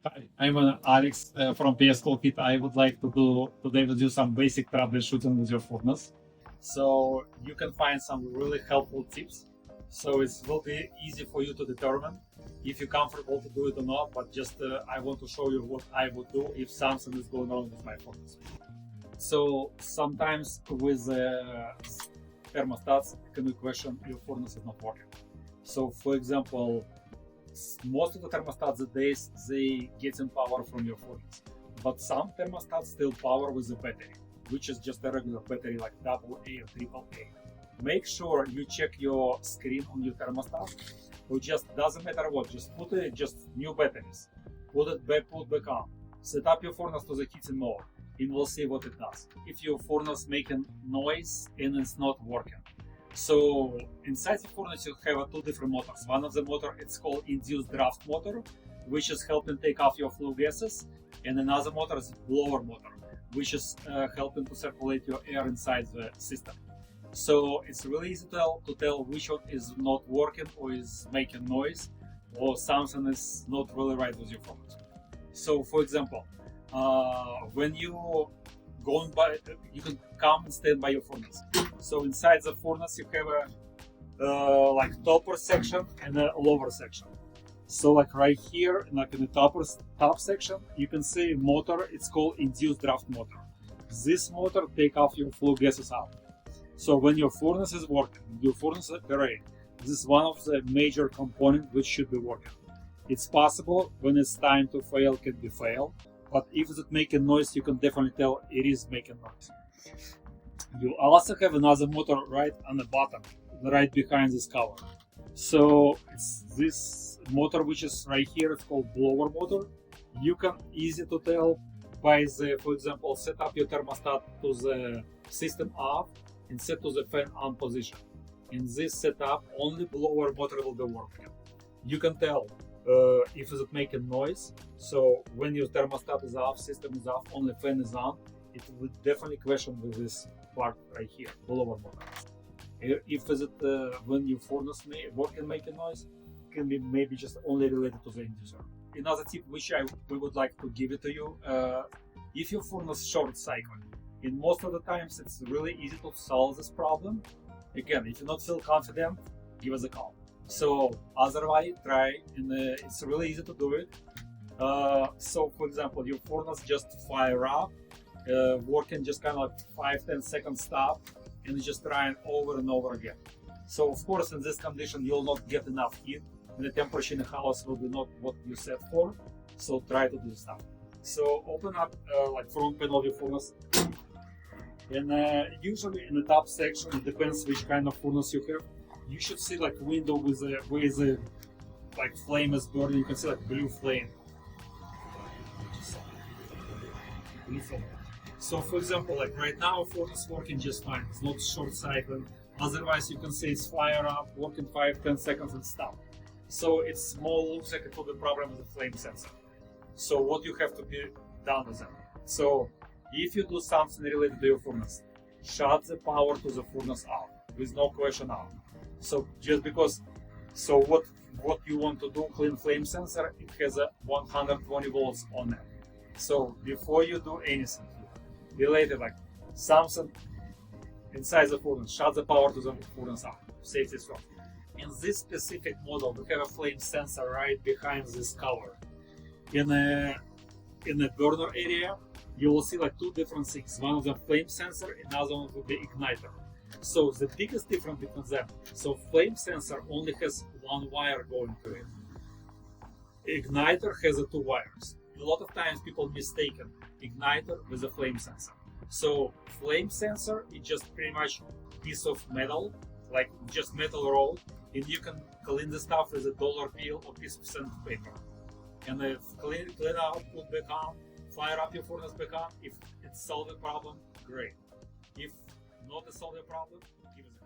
Hi, I'm Alex from PS Kit. I would like to do today to do some basic troubleshooting with your furnace. So you can find some really helpful tips. So it will be easy for you to determine if you're comfortable to do it or not. But just I want to show you what I would do if something is going on with my furnace. So sometimes with thermostats, can you question your furnace is not working. So for example, most of the thermostats these days they getting power from your furnace, but some thermostats still power with a battery, which is just a regular battery like AA or AAA. Make sure you check your screen on your thermostat, or just doesn't matter what, just put it just new batteries, put back on, set up your furnace to the heating mode, and we'll see what it does. If your furnace making noise and it's not working. So inside the furnace you have two different motors. One of the motor it's called induced draft motor, which is helping take off your flue gases, and another motor is blower motor, which is helping to circulate your air inside the system. So it's really easy to tell which one is not working or is making noise, or something is not really right with your furnace. So for example, when you going by, you can come and stand by your furnace. So inside the furnace you have a like topper section and a lower section. So like right here, like in the top section, you can see motor. It's called induced draft motor. This motor take off your flue gases out. So when your furnace is working, your furnace is operating, this is one of the major components which should be working. It's possible when it's time to fail, can be failed. But if it's making noise, you can definitely tell it is making noise. You also have another motor right on the bottom, right behind this cover. So it's this motor which is right here, it's called blower motor. You can easy to tell by the, for example, set up your thermostat to the system off and set to the fan on position. In this setup, only blower motor will be working. You can tell if it's making noise. So when your thermostat is off, system is off, only fan is on, it will definitely question with this part right here, blower motor. If is it when your furnace working making noise, can be maybe just only related to the inducer. Another tip which we would like to give it to you, if your furnace short cycling, in most of the times it's really easy to solve this problem. Again, if you not feel confident, give us a call. So otherwise try, and it's really easy to do it. So for example, your furnace just fire up, working just kind of like 5-10 seconds stop, and just trying over and over again. So of course in this condition you'll not get enough heat, and the temperature in the house will be not what you set for. So try to do stuff. So open up like front panel of your furnace, and usually in the top section, it depends which kind of furnace you have. You should see like window with a like flame is burning. You can see like blue flame. So for example, like right now, furnace working just fine. It's not short cycling. Otherwise, you can see it's fire up, working 5-10 seconds and stop. So it's more looks like it will be problem with the flame sensor. So what you have to be done with that. So if you do something related to your furnace, shut the power to the furnace out with no question out. So just because, so what you want to do, clean flame sensor, it has a 120 volts on it. So before you do anything related like something inside the furnace, shut the power to the furnace out. Safety first. In this specific model, we have a flame sensor right behind this cover. In the burner area, you will see like two different things. One of them flame sensor, another one will be igniter. So the biggest difference between them, so flame sensor only has one wire going to it. Igniter has two wires. A lot of times people mistaken igniter with a flame sensor. So flame sensor is just pretty much piece of metal, like just metal roll, and you can clean the stuff with a dollar bill or piece of sandpaper. And if clean out, put back on, fire up your furnace back on. If it solves the problem, great. If not to solve the problem, give us a